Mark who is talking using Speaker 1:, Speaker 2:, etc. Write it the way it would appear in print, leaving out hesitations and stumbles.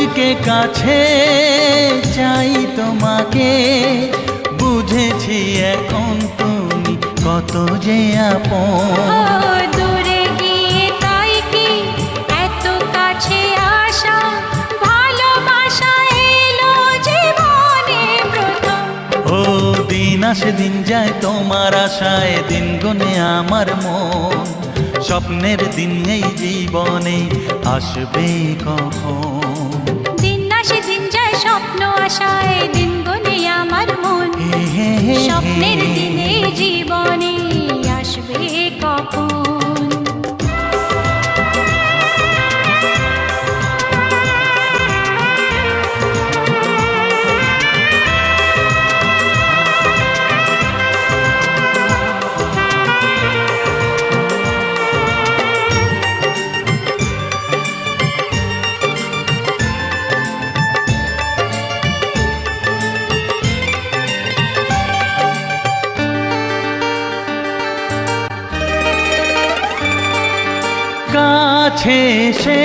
Speaker 1: আজকে কাছে চাই তোমাকে, বুঝেছি এখন তুমি কত যে আপন।
Speaker 2: দূরে গিয়ে তাই কি এত কাছে আসা, ভালোবাসা এলো জীবনে প্রথম।
Speaker 1: ও দিন আসে দিন যায় তোমার আশায়, দিন গুনে আমার মন। স্বপ্নের দিন এই জীবনে আসবে কখন?
Speaker 2: দিন আসে দিন যায় স্বপ্ন আশায়, দিন গুনে আমার মন। স্বপ্নের দিনে জীবনে আসবে কখন?
Speaker 1: কাছে এসে